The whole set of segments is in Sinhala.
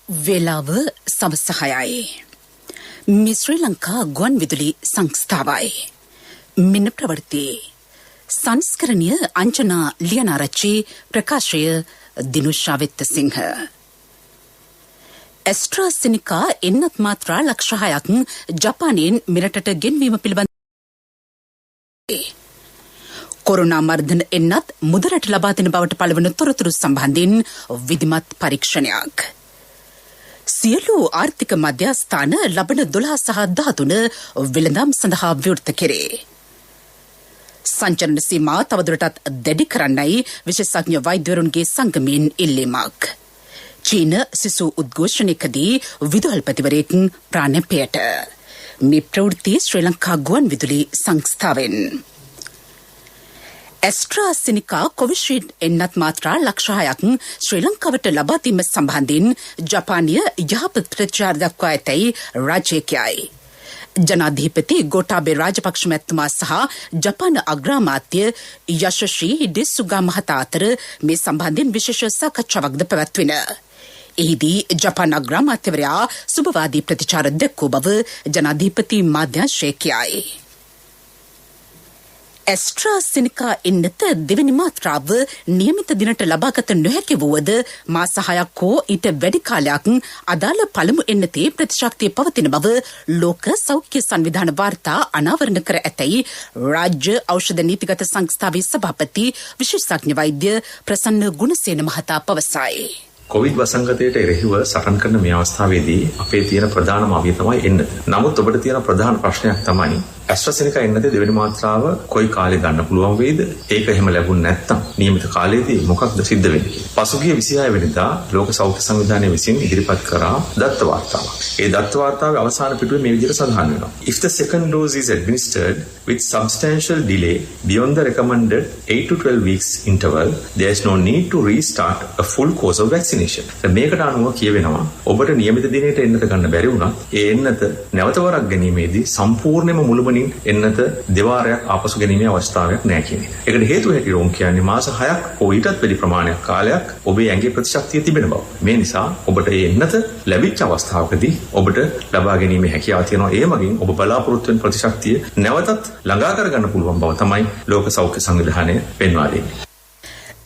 වේලාව සවස් 6යි. මේ ශ්‍රී ලංකා ගුවන් විදුලි සංස්ථාවයි. මෙන්න ප්‍රවෘත්ති. සංස්කරණීය අංජනා ලියනාරච්චි ප්‍රකාශය දිනුෂාවෙත් සිංහ. ඇස්ට්‍රාසෙනිකා එන්නත් මාත්‍රා ලක්ෂ 6ක් ජපානයෙන් මෙරටට ගෙන්වීම පිළිබඳ කොරෝනා මර්ධන එන්නත් මුදලට ලබා දෙන බවට පළවන තොරතුරු සම්බන්ධයෙන් විධිමත් පරීක්ෂණයක්. සියලු ආර්ථික මධ්‍යස්ථාන ලබන 12 සහ 13 වෙළඳාම් සඳහා විවෘත කෙරේ. සංචලන සීමා තවදුරටත් දැඩි කරන්නයි විශේෂඥ වෛද්‍යවරුන්ගේ සංගමයෙන් ඉල්ලීමක්. චීන සිසු උද්ඝෝෂණයකදී විදුහල්පතිවරයෙක් ප්‍රාණපයට. මේ ප්‍රවෘත්ති ශ්‍රී ලංකා ගුවන් විදුලි සංස්ථාවෙන්. ඇස්ට්‍රාසෙනිකා කොවිෂීල්ඩ් එන්නත් මාත්‍රා ලක්ෂ 6ක් ශ්‍රී ලංකාවට ලබා දීම සම්බන්ධයෙන් ජපානීය යහපත් ප්‍රතිචාර දක්වා ඇතැයි රාජ්‍යය කියයි. ජනාධිපති ගෝඨාබේ රාජපක්ෂ මැතිතුමා සහ ජපාන අග්‍රාමාත්‍ය යශස්වී ඩෙසුගා මහතා අතර මේ සම්බන්ධයෙන් විශේෂ සාකච්ඡාවක්ද පැවැත්වින. එහිදී ජපාන අග්‍රාමාත්‍යවරයා සුබවාදී ප්‍රතිචාර දැක්වූ බව ජනාධිපති මාධ්‍යංශය කියයි. ඇස්ට්‍රාසෙනිකා එන්නත දෙවැනි මාත්‍රාව නියමිත දිනට ලබාගත නොහැකි වුවද මාස 6ක් හෝ ඊට වැඩි කාලයක් අදාළ පළමු එන්නතේ ප්‍රතිශක්තිය පවතින බව ලෝක සෞඛ්‍ය සංවිධාන වාර්තා අනාවරණ කර ඇතැයි රාජ්‍ය ඖෂධ නීතිගත සංස්ථාවේ සභාපති විශේෂඥ වෛද්‍ය ප්‍රසන්න ගුණසේන මහතා පවසයි. කොවිඩ් වසංගතයට එරෙහිව සටන් කරන මේ අවස්ථාවේදී අපේ තියෙන ප්‍රධානම අවිය තමයි එන්නත. නමුත් ඔබට තියෙන ප්‍රධාන ප්‍රශ්නයක් තමයි ඇස්ට්‍රාසෙනිකා එන්නතේ දෙවෙනි මාත්‍රාව කොයි කාලේ ගන්න පුළුවන් වේද? ඒක එහෙම ලැබුණ නැත්නම් නියමිත කාලයේදී මොකක්ද සිද්ධ වෙන්නේ? පසුගිය 26 වෙනිදා ලෝක සෞඛ්‍ය සංවිධානය විසින් ඉදිරිපත් කරා දත්ත වාර්තාවක්. ඒ දත්ත වාර්තාවේ අවසාන පිටුවේ මේ විදිහට සඳහන් වෙනවා. If the second dose is administered with substantial delay beyond the recommended 8 to 12 weeks interval, there is no need to restart a full course of vaccination. මේකට අනුව කියවෙනවා ඔබට නියමිත දිනයට එන්නත ගන්න බැරි වුණත් ඒ එන්නත නැවත වරක් ගැනීමේදී සම්පූර්ණයෙන්ම මුළුමනින් එන්නත දෙවාරයක් ආපසු ගැනීමේ අවස්ථාවක් නැහැ කියන එක. ඒකට හේතුව හැටියට උන් කියන්නේ මාස 6ක් හෝ ඊටත් වැඩි ප්‍රමාණයක් කාලයක් ඔබේ ඇඟේ ප්‍රතිශක්තිය තිබෙන බව. මේ නිසා ඔබට ඒ එන්නත ලැබිච්ච අවස්ථාවකදී ඔබට ලබා ගැනීමේ හැකියාව තියෙනවා. ඒ මගින් ඔබ බලාපොරොත්තු වෙන ප්‍රතිශක්තිය නැවතත් ළඟා කරගන්න පුළුවන් බව තමයි ලෝක සෞඛ්‍ය සංවිධානය පෙන්වා දෙන්නේ.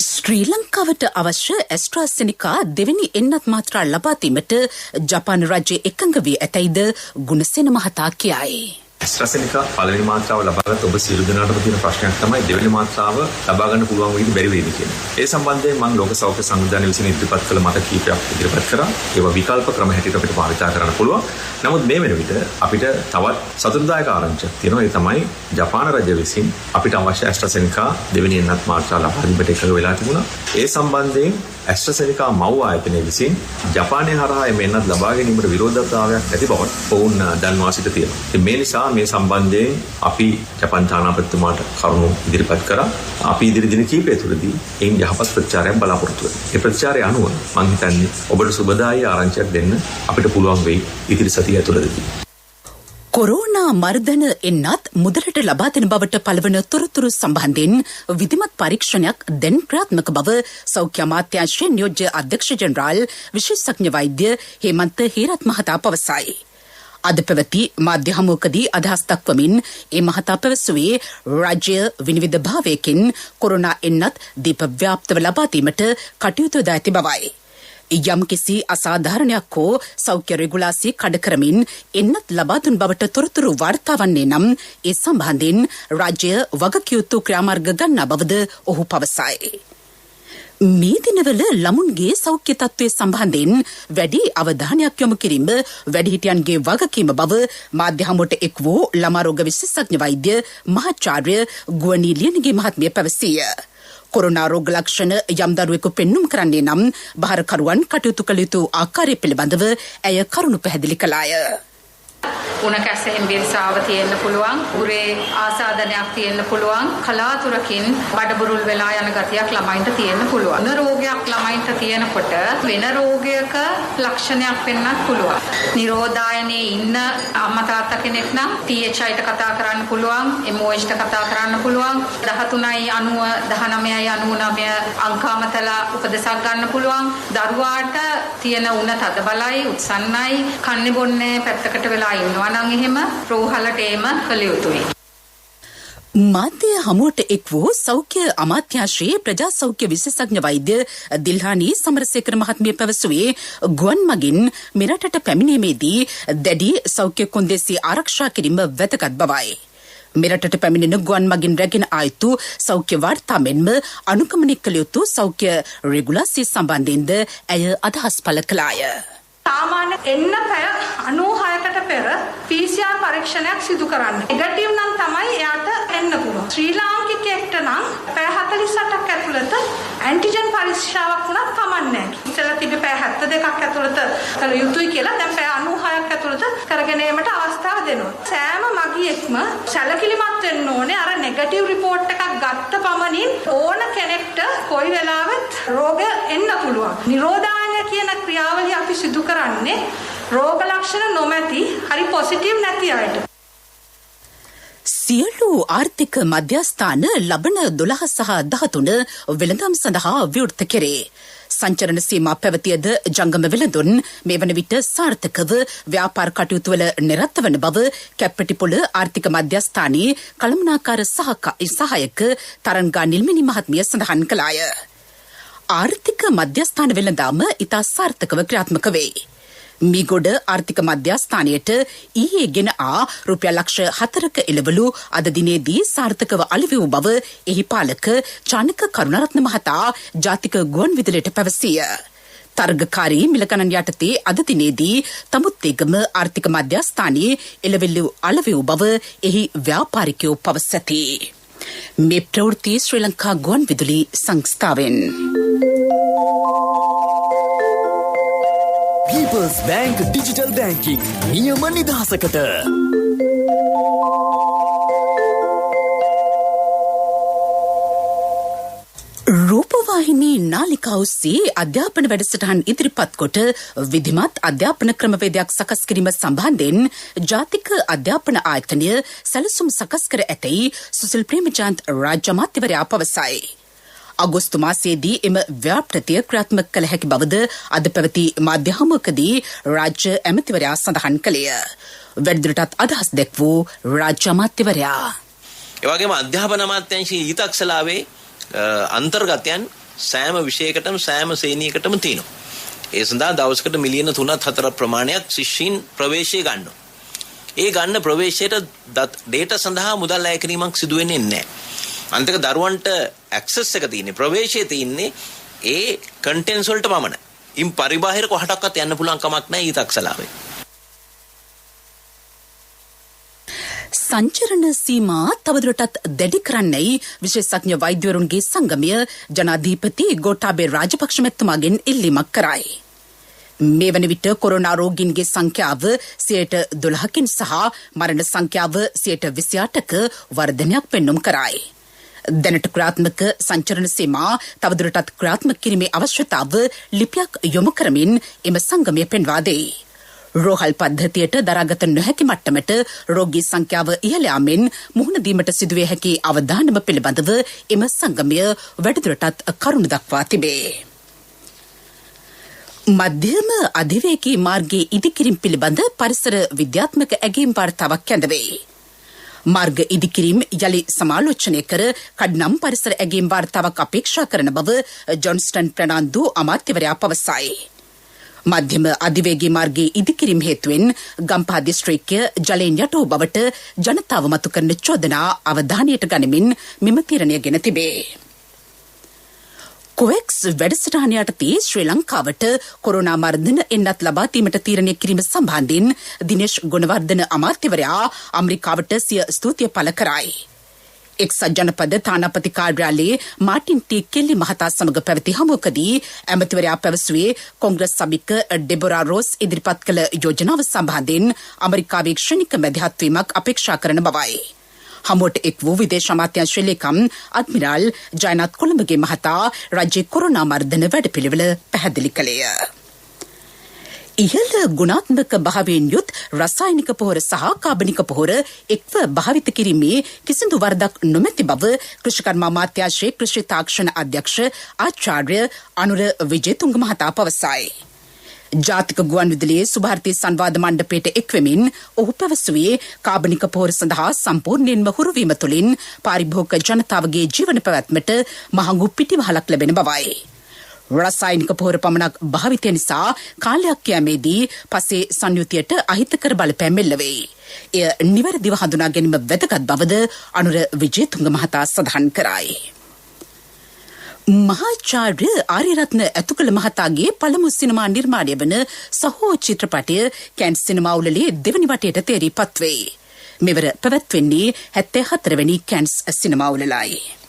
ශ්‍රී ලංකාවට අවශ්‍ය ඇස්ට්‍රාසෙනිකා දෙවෙනි එන්නත් මාත්‍රා ලබා දීමට ජපාන රාජ්‍ය එකඟ වී ඇතැයිද ගුණසේන මහතා කියයි. ඇස්ට්‍රාසෙනිකා පළවෙනි මාත්‍රාව ලබාගත් ඔබ සියලු දෙනාටම තියෙන ප්‍රශ්නයක් තමයි දෙවෙනි මාත්‍රාව ලබා ගන්න පුළුවන් වෙයිද බැරි වෙයිද කියන එක. ඒ සම්බන්ධයෙන් මම ලෝක සෞඛ්‍ය සංවිධානය විසින් ඉදිරිපත් කළ මත කීපයක් ඉදිරිපත් කරා. ඒවා විකල්ප ක්‍රම හැටියට අපිට භාවිතා කරන්න පුළුවන්. නමුත් මේ වෙන විට අපිට තවත් සතුටුදායක ආරංචියක් තියෙනවා. ඒ තමයි ජපාන රජය විසින් අපිට අවශ්‍ය ඇස්ට්‍රාසෙනිකා දෙවෙනි එන්නත් මාත්‍රා ලබා දීමට එකඟ වෙලා තිබුණා. ඒ සම්බන්ධයෙන් ඇස්ට්‍රාසෙනිකා මව් ආයතනය විසින් ජපානය හරහා එම එන්නත් ලබා ගැනීමට විරෝධතාවයක් ඇති බව ඔවුන් දන්වා සිට තියෙනවා. ඉතින් මේ නිසා මේ සම්බන්ධයෙන් අපි ජපාන් තානාපතිතුමාට කරුණු ඉදිරිපත් කරා. අපි ඉදිරි දින කිහිපය තුළදී එයින් යහපත් ප්‍රතිචාරයක් බලාපොරොත්තු වෙනවා. ඒ ප්‍රතිචාරය අනුව මම හිතන්නේ ඔබට සුබදායී ආරංචියක් දෙන්න අපිට පුළුවන් වෙයි ඉදිරි සතිය ඇතුළතදී. කොරෝනා මර්ධන එන්නත් මුදලට ලබා දෙන බවට පළවන තොරතුරු සම්බන්ධයෙන් විධිමත් පරීක්ෂණයක් දැන් ක්‍රියාත්මක බව සෞඛ්‍ය අමාත්‍යාංශයේ නියෝජ්‍ය අධ්‍යක්ෂ ජෙනරාල් විශේෂඥ වෛද්‍ය හේමන්ත හේරත් මහතා පවසයි. අද පැවති මාධ්‍ය හමුවකදී අදහස් දක්වමින් ඒ මහතා පැවසුවේ රාජ්‍ය විනිවිද භාවයකින් කොරෝනා එන්නත් දීප ව්‍යාප්තව ලබා දීමට කටයුතු ද ඇති බවයි. යම් කිසි අසාධාරණයක් හෝ සෞඛ්‍ය රෙගුලාසි කඩ කරමින් එන්නත් ලබා දුන් බවට තොරතුරු වාර්තා වන්නේ නම් ඒ සම්බන්ධයෙන් රාජ්‍ය වගකියයුතු ක්‍රියාමාර්ග ගන්නා බවද ඔහු පවසයි. මේ දිනවල ළමුන්ගේ සෞඛ්‍ය තත්ත්වය සම්බන්ධයෙන් වැඩි අවධානයක් යොමු කිරීම වැඩිහිටියන්ගේ වගකීම බව මාධ්‍ය හමුවට එක් වූ ළමා රෝග විශේෂඥ වෛද්‍ය මහාචාර්ය ගුවනී ලියනගේ මහත්මිය පැවසීය. කොරෝනා රෝග ලක්ෂණ යම් දරුවෙකු පෙන්නුම් කරන්නේ නම් බාරකරුවන් කටයුතු කළ යුතු ආකාරය පිළිබඳව ඇය කරුණු පැහැදිලි කළාය. උණ කැසෙන් බිරිසාව තියෙන්න පුළුවන්, උරේ ආසාදනයක් තියෙන්න පුළුවන්, කලාතුරකින් බඩබුරුල් වෙලා යන ගතියක් ළමයින්ට තියෙන්න පුළුවන්. වෙන රෝගයක් ළමයින්ට තියෙනකොට වෙන රෝගයක ලක්ෂණයක් වෙන්නත් පුළුවන්. නිරෝධායනයේ ඉන්න අම්මා තාත්තා කෙනෙක් නම් THIට කතා කරන්න පුළුවන්, MOHට කතා කරන්න පුළුවන්, 13යි 90 19යි 99 අංකාමතලා උපදෙසක් ගන්න පුළුවන්. දරුවාට තියෙන උණ තද බලයි, උත්සන්නයි, කන්නේ බොන්නේ පැත්තකට වෙලා ඉන්නවා නම් එහෙම රෝහලට ඒම කළ යුතුයි. මාධ්‍ය හමුවට එක් වූ සෞඛ්‍ය අමාත්‍යාංශයේ ප්‍රජා සෞඛ්‍ය විශේෂඥ වෛද්‍ය දිල්හානි සමරසේකර මහත්මිය පැවසුවේ ගුවන් මගින් මෙරටට පැමිණීමේදී දැඩි සෞඛ්‍ය කොන්දේසි ආරක්ෂා කිරීම වැදගත් බවයි. මෙරටට පැමිණෙන ගුවන් මගින් රැගෙන ආයුතු සෞඛ්‍ය වාර්තා මෙන්ම අනුගමනය කළ යුතු සෞඛ්‍ය රෙගුලාසි සම්බන්ධයෙන්ද ඇය අදහස් පළ කළාය. සාමාන්‍ය එන්න පැය 96කට පෙර PCR පරීක්ෂණයක් සිදු කරන්න. නෙගටිව් නම් තමයි එයාට එන්න පුළුවන්. ශ්‍රී ලාංකිකයෙක්ට නම් පැය 48ක් ඇතුළත ඇන්ටිජන් පරීක්ෂාවක් වුණත් කමන්නේ නැහැ. ඉතලා තිබෙ පැය 72ක් ඇතුළත කළ යුතුයි කියලා දැන් පැය 96ක් ඇතුළත කරගෙන ඒමට අවස්ථාව දෙනවා. සෑම මගියෙක්ම සැලකිලිමත් වෙන්න ඕනේ අර නෙගටිව් රිපෝට් එකක් ගත්ත පමණින් ඕන කෙනෙක්ට කොයි වෙලාවෙත් රෝගය එන්න පුළුවන්. නිරෝධායනය කියන ක්‍රියාවලිය අපි සිදු කරන්නේ රෝග ලක්ෂණ නොමැති හරි පොසිටිව් නැති අයට. සියලු ආර්ථික මධ්‍යස්ථාන ලබන 12 සහ 13 වෙළඳාම් සඳහා විවෘත කෙරේ. සංචරණ සීමා පැවතියද ජංගම වෙළඳුන් මේ වන විට සාර්ථකව ව්‍යාපාර කටයුතු වල නිරත වන බව කැප්පටිපොළ ආර්ථික මධ්‍යස්ථානයේ කළමනාකාර සහායක තරංගා නිල්මිනි මහත්මිය සඳහන් කළාය. ආර්ථික මධ්‍යස්ථාන වෙළඳාම ඉතා සාර්ථකව ක්‍රියාත්මක වේ. මීගොඩ ආර්ථික මධ්‍යස්ථානයට ඊයේ ගෙන රුපියල් ලක්ෂ 4ක එළවලු අද දිනේදී සාර්ථකව අලෙවි වූ බව එහි පාලක චානක කරුණාරත්න මහතා ජාතික ගුවන් විදුලියට පැවසිය. තරගකාරී මිලකණන් යටතේ අද දිනේදී තමුත්තේගම ආර්ථික මධ්‍යස්ථානයේ එළවලු අලෙවි වූ බව එහි ව්‍යාපාරිකයෝ පවසති. මේ ප්‍රවෘත්ති ශ්‍රී ලංකා ගුවන් විදුලි සංස්ථාවෙන්. People's Bank Digital Banking නියම නිදහසකට. රූපවාහිනී නාලිකා ඔස්සේ අධ්‍යාපන වැඩසටහන් ඉදිරිපත් කොට විධිමත් අධ්‍යාපන ක්‍රමවේදයක් සකස් කිරීම සම්බන්ධයෙන් ජාතික අධ්‍යාපන ආයතනය සැලසුම් සකස් කර ඇතැයි සුසිල් ප්‍රේමචන්ද් රාජ්‍ය අමාත්‍යවරයා පවසයි. අගෝස්තු මාසයේදී එම ව්‍යාපෘතිය ක්‍රියාත්මක කළ හැකි බවද අද පැවති මාධ්‍ය හමුවකදී රාජ්‍ය ඇමතිවරයා සඳහන් කළේය. වැඩිදුරටත් අදහස් දැක් වූ රාජ්‍ය අමාත්‍යවරයා. ඒ වගේම අධ්‍යාපන අමාත්‍යාංශයේ ඊතක්ෂලාවේ අන්තර්ගතයන් සෑම විෂයකටම සෑම ශ්‍රේණියකටම තියෙනවා. ඒ සඳහා දවසකට මිලියන 3-4 ප්‍රමාණයක් ශිෂ්‍යීන් ප්‍රවේශය ගන්නවා. ඒ ගන්න ප්‍රවේශයට ඩේටා සඳහා මුදල් අය කිරීමක් සිදු වෙන්නේ නැහැ. අන්තික දරුවන්ට ඇක්සස් එක තියෙන්නේ ප්‍රවේශය තියෙන්නේ ඒ කන්ටෙන්ට්ස් වලට පමණයි. ඉන් පරිබාහිර කොහටවත් යන්න පුළුවන් කමක් නැහැ ඊතක්ෂලාවේ. සංචරණ සීමා තවදුරටත් දැඩි කරන්නයි විශේෂඥ වෛද්‍යවරුන්ගේ සංගමය ජනාධිපති ගෝඨාභය රාජපක්ෂ මැතිතුමාගෙන් ඉල්ලීමක් කරයි. මේ වන විට කොරෝනා රෝගීන්ගේ සංඛ්‍යාව 12%කින් සහ මරණ සංඛ්‍යාව 28%ක වර්ධනයක් පෙන්නුම් කරයි. දැනට ක්‍රියාත්මක සංචරණ සීමා තවදුරටත් ක්‍රියාත්මක කිරීමේ අවශ්‍යතාව ලිපියක් යොමු කරමින් එම සංගමය පෙන්වා දෙයි. රෝහල් පද්ධතියට දරාගත නොහැකි මට්ටමට රෝගී සංඛ්‍යාව ඉහළ යාමෙන් මුහුණ දීමට සිදුවේ හැකි අවධානම පිළිබඳව එම සංගමය වැඩිදුරටත් කරුණු දක්වා තිබේ. මධ්‍යම අධිවේගී මාර්ගයේ ඉදිකිරීම පිළිබඳ පරිසර විද්‍යාත්මක ඇගීම් වාර්තාවක් ඇඳවේ. මාර්ග ඉදිකිරීම යලි සමාලෝචනය කර කඩනම් පරිසර ඇගීම් වාර්තාවක් අපේක්ෂා කරන බව ජොන්ස්ටන් ප්‍රනාන්දු අමාත්‍යවරයා පවසයි. මධ්‍යම අධිවේගී මාර්ගයේ ඉදිකිරීම හේතුවෙන් ගම්පහ දිස්ත්‍රික්කය ජලයෙන් යට වූ බවට ජනතාව මතු කරන චෝදනා අවධානයට ගනිමින් මෙම තීරණය ගෙන තිබේ. කොවෙක්ස් වැඩසටහන යටතේ ශ්‍රී ලංකාවට කොරෝනා මර්ධන එන්නත් ලබා දීමට තීරණය කිරීම සම්බන්ධයෙන් දිනේෂ් ගුණවර්ධන අමාත්‍යවරයා ඇමරිකාවට සිය ස්තුතිය පළ කරයි. එක්සත් ජනපද තානාපති කාර්යාලයේ මාටින් ටී කෙල්ලි මහතා සමග පැවති හමුවකදී ඇමතිවරයා පැවසුවේ කොංග්‍රස් සභික ඩෙබොරා රෝස් ඉදිරිපත් කළ යෝජනාව සම්බන්ධයෙන් ඇමරිකාවේ ක්ෂණික මැදිහත්වීමක් අපේක්ෂා කරන බවයි. හමුවට එක් වූ විදේශ අමාත්‍යාංශ ලේකම් අඩ්මිරාල් ජයනාත් කොළඹගේ මහතා රජයේ කොරෝනා මර්ධන වැඩපිළිවෙල පැහැදිලි කළේය. ඉහළ ගුණාත්මක භාවයෙන් යුත් රසායනික පොහොර සහ කාබනික පොහොර එක්ව භාවිත කිරීමේ කිසිදු වරදක් නොමැති බව කෘෂිකර්ම අමාත්‍යාංශයේ කෘෂි තාක්ෂණ අධ්‍යක්ෂ ආචාර්ය අනුර විජේතුංග මහතා පවසයි. ජාතික ගුවන් විදුලියේ සුභාරතී සංවාද මණ්ඩපයට එක්වෙමින් ඔහු පැවසුවේ කාබනික පොහොර සඳහා සම්පූර්ණයෙන්ම හුරුවීම තුළින් පාරිභෝගික ජනතාවගේ ජීවන පැවැත්මට මහඟු පිටිවහලක් ලැබෙන බවයි. රසායනික පොහොර පමණක් භාවිතය නිසා කාලයක් යෑමේදී පසේ සංයුතියට අහිතකර බලපෑම් එල්ල වෙයි. එය නිවැරදිව හඳුනා ගැනීම වැදගත් බවද අනුර විජේතුංග මහතා සඳහන් කරයි. මහාචාර්ය ආර්යරත්න ඇතුකල මහතාගේ පළමු සිනමා නිර්මාණය වන සහෝ චිත්‍රපටය කැන්ස් සිනමා උළෙලේ දෙවනි වටයට තේරීපත් වේ. මෙවර පැවැත්වෙන්නේ 74 වෙනි කැන්ස් සිනමා උළෙලයි.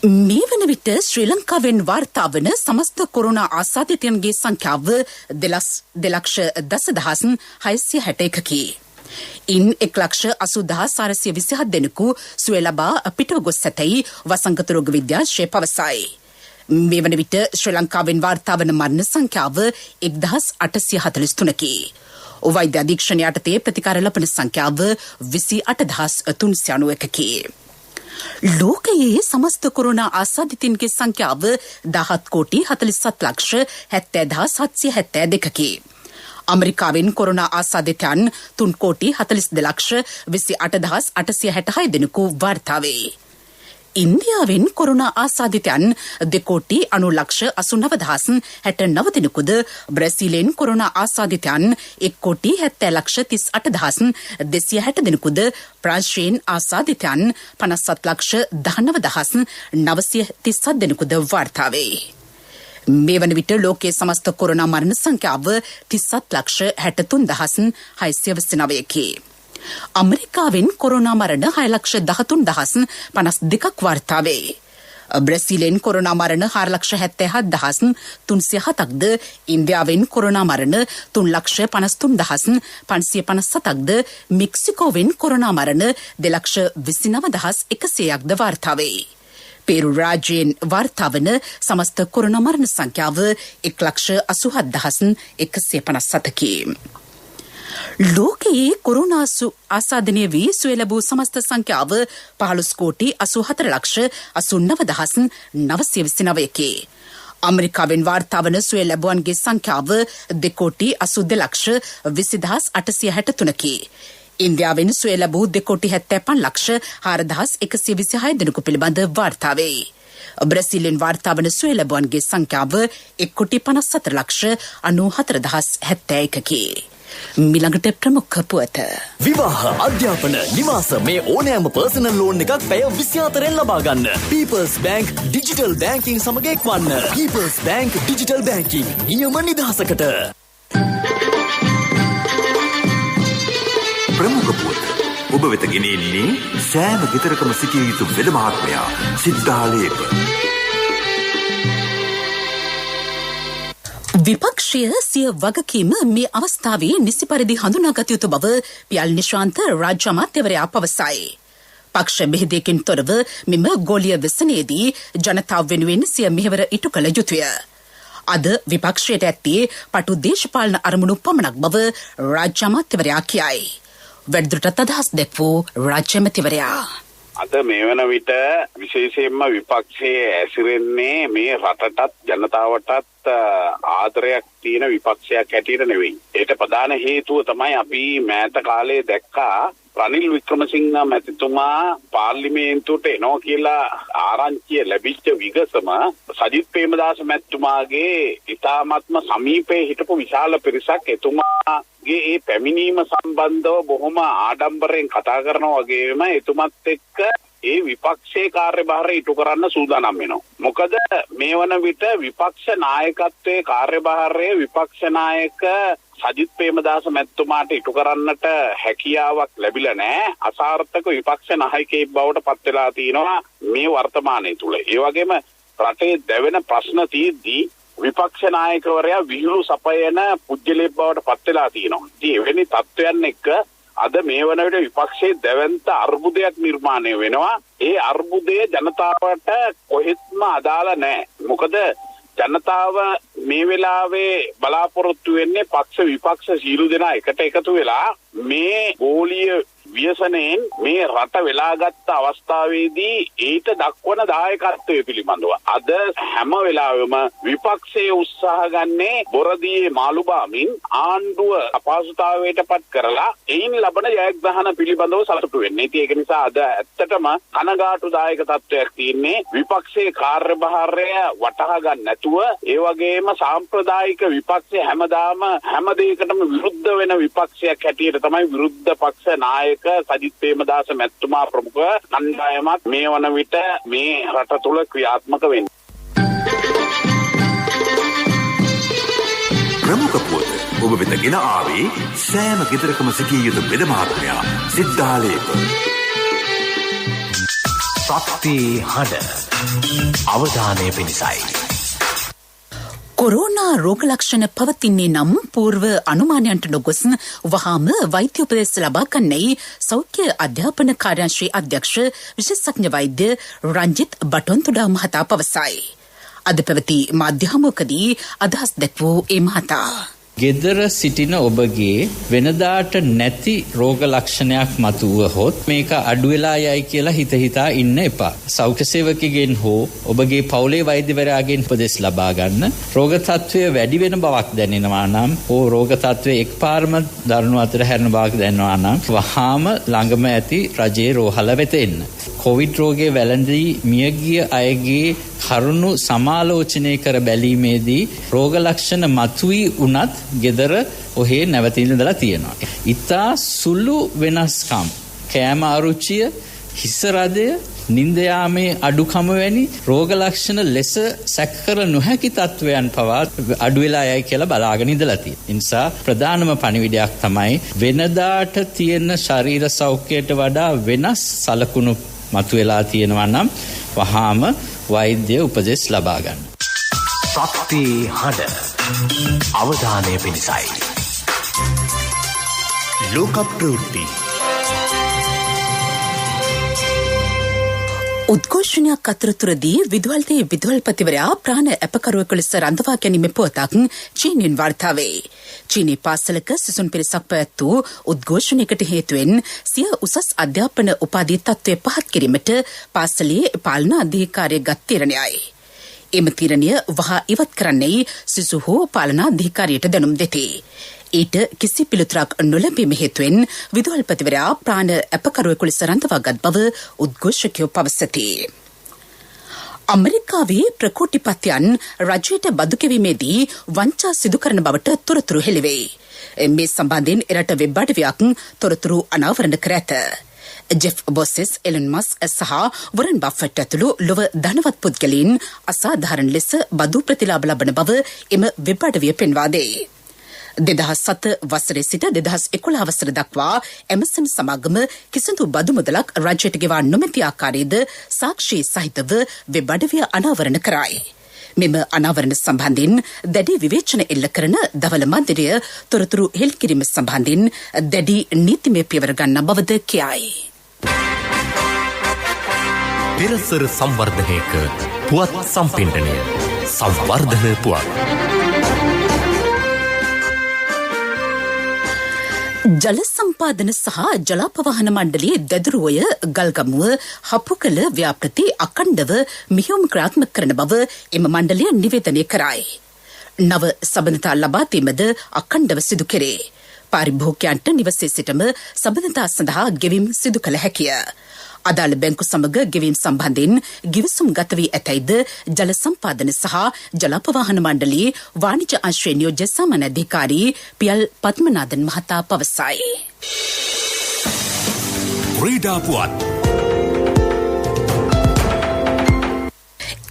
මේ වන විට ශ්‍රී ලංකාවෙන් වාර්තා වන සමස්ත කොරෝනා ආසාදිතයන්ගේ සංඛ්‍යාව 2,10,661කි. ඉන් 1,80,427 දෙනෙකු සුවය ලබා පිටව ගොස් ඇතැයි වසංගත රෝග විද්‍යාංශය පවසයි. මේ වන විට ශ්‍රී ලංකාවෙන් වාර්තා වන මරණ සංඛ්‍යාව 1,843කි. වෛද්‍ය අධීක්ෂණය යටතේ ප්‍රතිකාර ලබන සංඛ්‍යාව 28,391කි. ලෝකයේ සමස්ත කොරෝනා ආසාදිතයින්ගේ සංඛ්‍යාව 17,47,70,772කි. අමරිකාවෙන් කොරෝනා ආසාදිතයන් 3,42,28,866 දෙනෙකු වාර්තා වේ. ඉන්දියාවෙන් කොරෝනා ආසාදිතයන් 2,90,89,69 දෙනෙකුද, බ්‍රසීලෙන් කොරෝනා ආසාදිතයන් 1,70,38,260 දෙනෙකුද, ප්‍රංශයෙන් ආසාදිතයන් 57,19,937 දෙනෙකුද වාර්තා වේ. මේ වන විට ලෝකයේ සමස්ත කොරෝනා මරණ සංඛ්‍යාව 37,63,629කි. අමරිකාවෙන් කොරෝනා මරණ 6,13,052ක් වාර්තා වේ. බ්‍රසීලෙන් කොරෝනා මරණ 4,77,307ක්ද, ඉන්දියාවෙන් කොරෝනා මරණ 3,53,557ක්ද, මෙක්සිකෝවෙන් කොරෝනා මරණ 2,29,100ක්ද වාර්තා වේ. පෙරු රාජ්‍යයෙන් වාර්තා වන සමස්ත කොරෝනා මරණ සංඛ්‍යාව 1,87,157කි. ලෝකයේ කොරෝනා ආසාදනය වී සුවය ලැබූ සමස්ත සංඛ්‍යාව 15,84,89,929කි. අමරිකාවෙන් වාර්තා වන සුවය ලැබුවන්ගේ සංඛ්‍යාව 2,80,20,863කි. ඉන්දියාවෙන් සුවය ලැබූ 2,75,04,126 දෙනෙකු පිළිබඳ වාර්තා වේ. බ්‍රසීලෙන් වාර්තා වන සුවය ලැබුවන්ගේ සංඛ්‍යාව 1,54,94,071කි. මිළඟට ප්‍රමුඛ පුවත. විවාහ, අධ්‍යාපන, නිවාස මේ ඕනෑම පර්සනල් ලෝන් එකක් පැය 24න් ලබා ගන්න. People's Bank Digital Banking සමග එක්වන්න. People's Bank Digital Banking නියම නිදහසකට. ප්‍රමුඛ පුවත ඔබ වෙත ගෙනෙන්නේ සෑම ගෙදරකම සිටිය යුතු වෙද මහත්මයා සිද්ධාලේප. විපක්ෂය සිය වගකීම මේ අවස්ථාවේ නිසි පරිදි හඳුනාගත යුතු බව පියල් නිශාන්ත රාජ්‍ය අමාත්‍යවරයා පවසයි. පක්ෂ බෙහෙදයකින් තොරව මෙම ගෝලීය වෙසනයේදී ජනතාව වෙනුවෙන් සිය මෙහෙවර ඉටු කළ යුතුය. අද විපක්ෂයට ඇත්තේ පටු දේශපාලන අරමුණු පමණක් බව රාජ්‍ය අමාත්‍යවරයා කියයි. වැඩිදුරටත් අදහස් දැක්වූ රාජ්‍ය අමාත්‍යවරයා අද මේ වන විට විශේෂයෙන්ම විපක්ෂයේ ඇසිරෙන්නේ මේ රටටත් ජනතාවටත් ආදරයක් තියෙන විපක්ෂයක් හැටියට නෙවෙයි. ඒට ප්‍රධාන හේතුව තමයි අපි මෑත කාලේ දැක්කා රනිල් වික්‍රමසිංහ මැතිතුමා පාර්ලිමේන්තුවට එනවා කියලා ආරංචිය ලැබිච්ච විගසම සජිත් ප්‍රේමදාස මැතිතුමාගේ ඉතාමත්ම සමීපයේ හිටපු විශාල පිරිසක් එතුමාගේ ඒ පැමිණීම සම්බන්ධව බොහොම ආඩම්බරයෙන් කතා කරනවා වගේම එතුමත් එක්ක ඒ විපක්ෂයේ කාර්යභාරය ඉටු කරන්න සූදානම් වෙනවා. මොකද මේ වන විට විපක්ෂ නායකත්වයේ කාර්යභාරය විපක්ෂ නායක සජිත් ප්‍රේමදාස මැතිතුමාට ඉටු කරන්නට හැකියාවක් ලැබිලා නැහැ. අසාර්ථක විපක්ෂ නායකයෙක් බවට පත් වෙලා තිනවා මේ වර්තමානයේ තුල. ඒ වගේම රටේ දැවෙන ප්‍රශ්න තියෙද්දී විපක්ෂ නායකවරයා විහිළු සපයන පුජ්‍යලෙක් බවට පත් වෙලා තිනවා. ඉතින් එවැනි තත්ත්වයන් එක්ක අද මේ වන විට විපක්ෂයේ දැවැන්ත අර්බුදයක් නිර්මාණය වෙනවා. ඒ අර්බුදය ජනතාවට කොහෙත්ම අදාළ නැහැ. මොකද ජනතාව මේ වෙලාවේ බලාපොරොත්තු වෙන්නේ පක්ෂ විපක්ෂ සියලු දෙනා එකට එකතු වෙලා මේ ගෝලීය ව්‍යසනයෙන් මේ රට වෙලාගත් අවස්ථාවේදී ඊට දක්වන දායකත්වය පිළිබඳව අද හැම වෙලාවෙම විපක්ෂයේ උත්සාහ ගන්නේ බොරදියේ මාළු බාමින් ආණ්ඩුව අපහසුතාවයට පත් කරලා එයින් ලබන ජයග්‍රහණ පිළිබඳව සතුටු වෙන්නේ. ඉතින් ඒක නිසා අද ඇත්තටම කනගාටුදායක තත්වයක් තියෙන්නේ. විපක්ෂයේ කාර්යභාරය වටහා ගන්න නැතුව ඒ වගේම සාම්ප්‍රදායික විපක්ෂය හැමදාම හැම දෙයකටම විරුද්ධ වෙන විපක්ෂයක් හැටියට තමයි විරුද්ධ පක්ෂ නායක සජිත් ප්‍රේමදාස මැතිතුමා ප්‍රමුඛ කණ්ඩායමක් මේ වන විට මේ රට තුල ක්‍රියාත්මක වෙන්නේ. ප්‍රමුඛ පුවත ඔබ වෙත ගෙන ආවේ සෑම ගෙදරකම සිටිය යුතු වෙද මහත්මයා සිද්ධාලේප. ශක්ති හඬ අවධානය පිණිසයි. කොරෝනා රෝග ලක්ෂණ පවතින්නේ නම් පූර්ව අනුමානයන්ට නොගොස් වහාම වෛද්‍ය උපදෙස් ලබා ගන්නයි සෞඛ්‍ය අධ්‍යාපන කාර්යාංශයේ අධ්‍යක්ෂ විශේෂඥ වෛද්‍ය රංජිත් බටොන්තුඩා මහතා පවසයි. අද පැවති මාධ්‍ය හමුවකදී අදහස් දැක්වූ ඒ මහතා ගෙදර සිටින ඔබගේ වෙනදාට නැති රෝග ලක්ෂණයක් මතුවහොත් මේක අඩු වෙලා යයි කියලා හිතා ඉන්න එපා. සෞඛ්‍ය සේවකගෙන් හෝ ඔබගේ පවුලේ වෛද්‍යවරයාගෙන් උපදෙස් ලබා ගන්න. රෝග තත්ත්වය වැඩි වෙන බවක් දැනෙනවා නම් ඕ රෝග තත්ත්වය එක්පාරම දරුණු අතර හැරෙන බවක් දැනෙනවා නම් වහාම ළඟම ඇති රජයේ රෝහල වෙත එන්න. කොවිඩ් රෝගයේ වැළඳී මියගිය අයගේ කරුණු සමාලෝචනය කර බැලීමේදී රෝග ලක්ෂණ මතුවී උනත් ගෙදර ඔහේ නැවතිඳලා තියෙනවා. ඉතා සුළු වෙනස්කම් කෑම අරුචිය හිස රදය නින්ද යාමේ අඩුකම වැනි රෝග ලක්ෂණ ලෙස සැකකර නොහැකි තත්වයන් පවා අඩු වෙලා යයි කියලා බලාගෙන ඉඳලා තියෙනවා. ඒ නිසා ප්‍රධානම පණිවිඩයක් තමයි වෙනදාට තියෙන ශරීර සෞඛ්‍යයට වඩා වෙනස් සලකුණු මතුවලා තියෙනවා නම් වහාම වෛද්‍ය උපදෙස් ලබා ගන්න. ශක්ති හඬ අවධානය පිණිසයි. ලෝක ප්‍රවෘත්ති උද්ඝෝෂණයක් අතරතුරදී විදුහල්තේ විදුහල්පතිවරයා ප්‍රාණ අපකරුවෙකු ලෙස රඳවා ගැනීමේ පුවතක් චීනෙන් වාර්තා වේ. චීනී පාසලක සිසුන් පිරිසක් පැවැත්වූ උද්ඝෝෂණයකට හේතුවෙන් සිය උසස් අධ්‍යාපන උපාධි තත්ත්වය පහත් කිරීමට පාසලේ පාලන අධිකාරිය ගත් තීරණයයි. එම තීරණය වහා ඉවත් කරන්නයි සිසු හෝ පාලන අධිකාරියට දැනුම් දෙති. ඊට කිසි පිළිතුරක් නොලැබීම හේතුවෙන් විදුහල්පතිවරයා ප්‍රාණ අපකරුවෙකු ලෙස රඳවාගත් බව උද්ඝෝෂකයෝ පවසති. අමරිකාවේ ප්‍රකෝටිපත්‍යයන් රජයට බදු කෙවීමේදී වංචා සිදු කරන බවට තොරතුරු හෙළිවේ. මේ සම්බන්ධයෙන් එරට වෙබ් අඩවියක් තොරතුරු අනාවරණ කර ඇත. ජෙෆ් බොසෙස්, එලන් මස්ක් සහ වොරන් බෆට් ඇතුළු ලොව ධනවත් පුද්ගලයින් අසාධාරණ ලෙස බදු ප්‍රතිලාභ ලබන බව එම වෙබ් අඩවිය පෙන්වා දෙයි. 2007 වසරේ සිට 2011 වසර දක්වා ඇමසන් සමාගම කිසිදු බදු මුදලක් රජයට ගෙවා නොමැති ආකාරයේද සාක්ෂි සහිතව වෙබ් අඩවිය අනාවරණ කරයි. මෙම අනාවරණ සම්බන්ධයෙන් දැඩි විවේචන එල්ල කරන දවල මන්දිරය තොරතුරු හෙළි කිරීම සම්බන්ධයෙන් දැඩි නීතිමය පියවර ගන්නා බවද කියයි. පෙරසර සංවර්ධනයක පුවත් සම්පින්ඩනය සංවර්ධන පුවත්. ජල සම්පාදන සහ ජලාපවාහන මණ්ඩලයේ දැදුරුවය ගල්ගමුව හපුකල ව්‍යාපෘති අකණ්ඩව මෙහෙයුම් ක්‍රියාත්මක කරන බව එම මණ්ඩලය නිවේදනය කරයි. නව සබඳතා ලබා දීමද අකණ්ඩව සිදු කෙරේ. පාරිභෝගිකයන්ට නිවසේ සිටම සබඳතා සඳහා ගෙවීම් සිදු කළ හැකිය. අදාළ බැංකු සමග ගෙවීම් සම්බන්ධයෙන් ගිවිසුම් ගත වී ඇතැයිද ජල සම්පාදන සහ ජලාපවාහන මණ්ඩලයේ වාණිජ්‍ය අංශයේ නියෝජ්‍ය සාමාන්‍ය අධිකාරී පියල් පද්මනාදන් මහතා පවසයි. ක්‍රීඩා පුවත්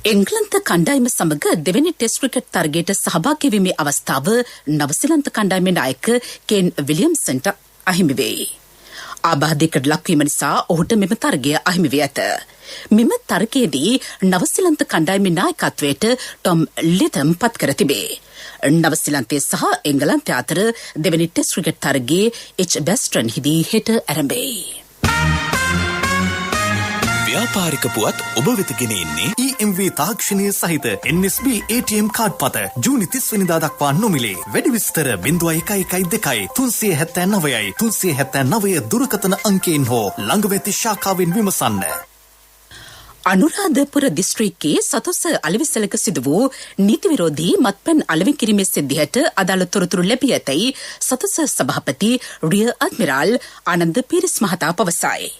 එංගලන්ත කණ්ඩායම සමග දෙවැනි ටෙස්ට් ක්‍රිකට් තරගයට සහභාගී වීමේ අවස්ථාව නවසීලන්ත කණ්ඩායමේ නායක කේන් විලියම්සන්ට අහිමි වෙයි. ආබාධයකට ලක්වීම නිසා ඔහුට මෙම තරගය අහිමි වී ඇත. මෙම තරගයේදී නවසීලන්ත කණ්ඩායමේ නායකත්වයට ටොම් ලිතම් පත් කර තිබේ. නවසීලන්තය සහ එංගලන්තය අතර දෙවැනි ටෙස්ට් ක්‍රිකට් තරගයේ එච්.බැස්ටන් හිදී හෙට ආරම්භයි. ව්‍යාපාරික පුවත් ඔබ වෙත ගෙන එන්නේ EMV තාක්ෂණය සහිත NSB ATM කාඩ් පත ජූනි 30 වෙනිදා දක්වා නොමිලේ. වැඩි විස්තර 0112 379 379 දුරකථන අංකයෙන් හෝ ළඟ වෙති ශාඛාවෙන් විමසන්න. අනුරාධපුර දිස්ත්‍රික්කයේ සතොස අලෙවිසලක සිදු වූ නීති විරෝධී මත්පැන් අලෙවි කිරීමේ සිද්ධියට අදාළ තොරතුරු ලැබී ඇතැයි සතොස සභාපති රිය අද්මිරාල් ආනන්ද පීරිස් මහතා පවසයි.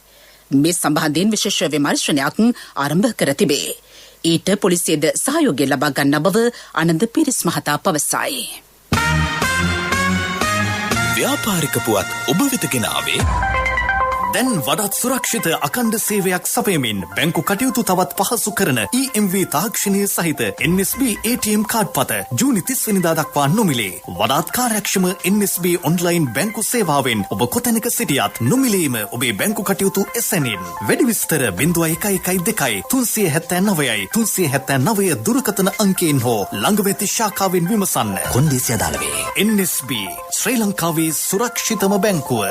මේ සම්බන්ධයෙන් විශේෂ විමර්ශනයක් ආරම්භ කර තිබේ. ඊට පොලිසියද සහයෝගය ලබා ගන්නා බව ආනන්ද පීරිස් මහතා පවසයි. ව්‍යාපාරික පුවත් ඔබ වෙත ගෙන ආවේ දැන් වඩාත් සුරක්ෂිත අඛණ්ඩ සේවයක් සපයමින් බැංකු කටයුතු තවත් පහසු කරන EMV තාක්ෂණය සහිත NSB ATM කාඩ් පත ජූනි 30 වෙනිදා දක්වා නොමිලේ. වඩාත් කාර්යක්ෂම NSB ඔන්ලයින් බැංකු සේවාවෙන් ඔබ කොතැනක සිටියත් නොමිලේම ඔබේ බැංකු කටයුතු එසැනින්. වැඩි විස්තර 0112 379 379 දුරකථන අංකයෙන් හෝ ළඟ වෙති ශාඛාවෙන් විමසන්න. කොන්දේසි අදාළ වේ. NSB ශ්‍රී ලංකාවේ සුරක්ෂිතම බැංකුව.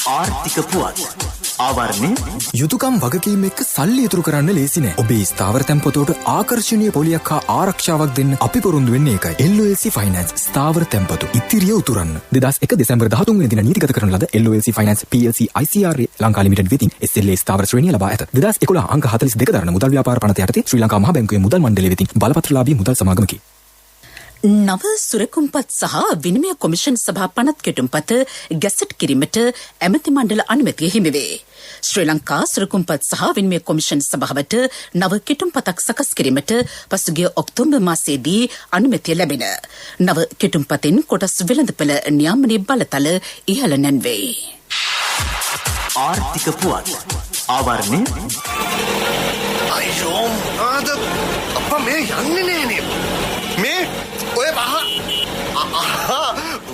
ආර්ථික පුවත් ආවරණය යුතුයකම් වගකීම් එක්ක සල්ලි ඉතුරු කරන්න ලේසි නෑ. ඔබේ ස්ථාවර තැන්පතට ආකර්ෂණීය පොලියක් හා ආරක්ෂාවක් දෙන්න අපි පොරොන්දු වෙන්නේ ඒකයි. LOLC Finance ස්ථාවර තැන්පතු ඉතිරිය උතුරන්න. 2001 දෙසැම්බර් 13 වෙනි දින නීතිගත කරන ලද LOLC Finance PLC ICRA Lanka limited වෙතින් SLA ස්ථාවර ශ්‍රේණිය ලබා ඇත. 2011 අංක 42 දරන මුදල් ව්‍යාපාර පනත යටතේ ශ්‍රී ලංකා මහා බැංකුවේ මුදල් මණ්ඩලය වෙතින් බලපත්‍රලාභී මුදල් සමාගමකි. නව සුරකුම්පත් සහ විනිමය කොමිෂන් සභා පනත් කෙටුම්පත ගැසට් කිරීමට ඇමති මණ්ඩල අනුමැතිය හිමි වේ. ශ්‍රී ලංකා සුරකුම්පත් සහ විනිමය කොමිෂන් සභාවට නව කෙටුම්පතක් සකස් කිරීමට පසුගිය ඔක්තෝබර් මාසයේදී අනුමැතිය ලැබෙන. නව කෙටුම්පතෙන් කොටස් වෙළඳපළ නියාමනයේ බලතල ඉහළ නැන්වේ. ආර්ථික පුවත් ආවරණය අයියෝ ආද අප්පා මේ යන්නේ නෑනේ. මේ ඔය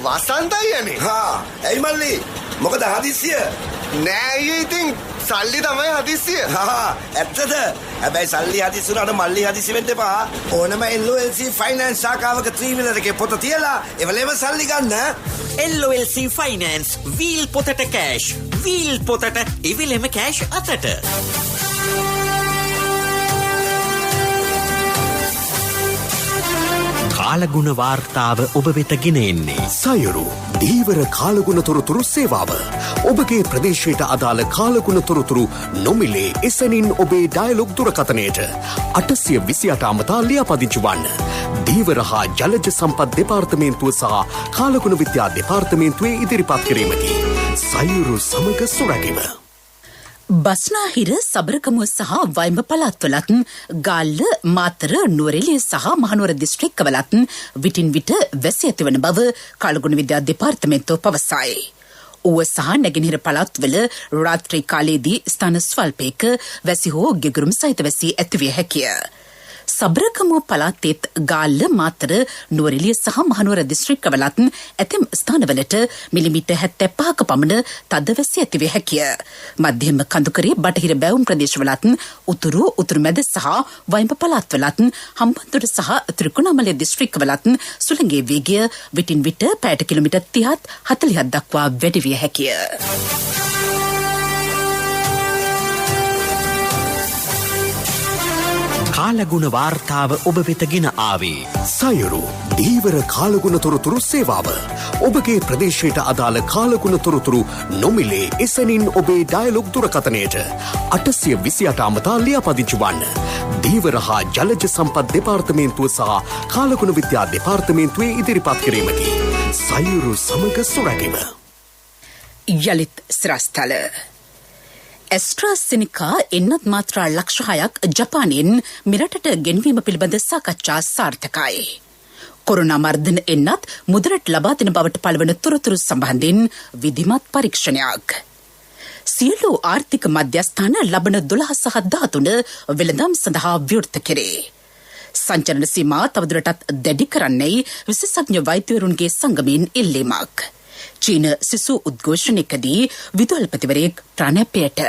වසන්තයි යන්නේ. ඇයි මල්ලි මොකද හදිස්සිය? නෑ ඉතින් සල්ලි තමයි හදිස්සිය. ඇත්තද? හැබැයි සල්ලි හදිස්සි උනාට මල්ලි හදිස්සි වෙන්න එපා. ඕනම LOLC Finance ශාඛාවක ත්‍රිවිධ එකේ පොත තියලා එවලේම සල්ලි ගන්න. LOLC Finance වීල් පොතට කෑෂ් වීල් පොතට එවිලෙම කෑෂ් අතට. කාලගුණ වාර්තාව ඔබ වෙත ගෙන එන්නේ සයුරු දීවර කාලගුණ තොරතුරු සේවාව. ඔබගේ ප්‍රදේශයට අදාළ කාලගුණ තොරතුරු නොමිලේ එසැනින් ඔබේ ඩයලොග් දුරකථනයට 828 අමතා ලියාපදිංචි වන්න. දීවර හා ජලජ සම්පත් දෙපාර්තමේන්තුව සහ කාලගුණ විද්‍යා දෙපාර්තමේන්තුවේ ඉදිරිපත් කිරීමකි. සයුරු සමග සුරැකීම. බස්නාහිර සබරකමුව සහ වයිඹ පළාත්වලත් ගාල්ල මාතර නුවරඑළිය සහ මහනුවර දිස්ත්‍රික්කවලත් විටින් විට වැසි ඇතිවන බව කාලගුණ විද්‍යා දෙපාර්තමේන්තුව පවසයි. ඌව සහ නැගෙනහිර පළාත්වල රාත්‍රී කාලයේදී ස්ථාන ස්වල්පයක වැසි හෝ ගෙගුරුම් සහිත වැසි ඇතිවිය හැකිය. සබරකමුව පළාතෙත් ගාල්ල මාතර නුවරඑළිය සහ මහනුවර දිස්ත්‍රික්කවලත් ඇතැම් ස්ථානවලට මිලිමීටර් 75ක පමණ තද වැසි ඇතිවිය හැකිය. මධ්‍යම කඳුකරේ බටහිර බැවුම් ප්‍රදේශවලත් උතුරු මැද සහ වයිඹ පළාත්වලත් හම්බන්තොට සහ ත්‍රිකුණාමලය දිස්ත්‍රික්කවලත් සුළඟේ වේගය විටින් විට පැයට කිලෝමීටර් 30-40ක් දක්වා වැඩි විය හැකිය. කාලගුණ වාර්තාව ඔබ වෙත ගෙන ආවේ සයුරු දීවර කාලගුණ තොරතුරු සේවාව. ඔබගේ ප්‍රදේශයට අදාළ කාලගුණ තොරතුරු නොමිලේ එසැනින් ඔබේ ඩයලොග් දුරකථනයට 828 අමතා ලියාපදිංචි වන්න. දීවර හා ජලජ සම්පත් දෙපාර්තමේන්තුව සහ කාලගුණ විද්‍යා දෙපාර්තමේන්තුවේ ඉදිරිපත් කිරීමකි. සයුරු සමග සුරැකීම. යලිත් සිරස්තල ඇස්ට්‍රාසෙනිකා එන්නත් මාත්‍රා ලක්ෂ 6ක් ජපානයෙන් මෙරටට ගෙන්වීම පිළිබඳ සාකච්ඡා සාර්ථකයි. කොරෝනා මර්ධන එන්නත් මුදලට ලබා දෙන බවට පළවන තොරතුරු සම්බන්ධයෙන් විධිමත් පරීක්ෂණයක්. සියලු ආර්ථික මධ්‍යස්ථාන ලබන 12 සහ 13 වෙළඳාම් සඳහා විවෘත කෙරේ. සංචලන සීමා තවදුරටත් දැඩි කරන්නයි විශේෂඥ වෛද්‍යවරුන්ගේ සංගමයෙන් ඉල්ලීමක්. චීන සිසු උද්ඝෝෂණයකදී විදුහල්පතිවරයෙක් ප්‍රාණපයට.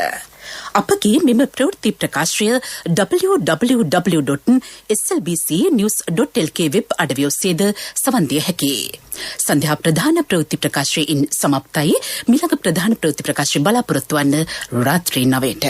අපගේ මෙම ප්‍රවෘත්ති ප්‍රකාශය www.slbcnews.lk වෙබ් අඩවිය ඔස්සේද සවන් දිය හැකියි. සන්ධ්‍යා ප්‍රධාන ප්‍රවෘත්ති ප්‍රකාශයෙන් සමප්තයි. මිළඟ ප්‍රධාන ප්‍රවෘත්ති ප්‍රකාශය බලාපොරොත්තු වන්න රාත්‍රී 9ට.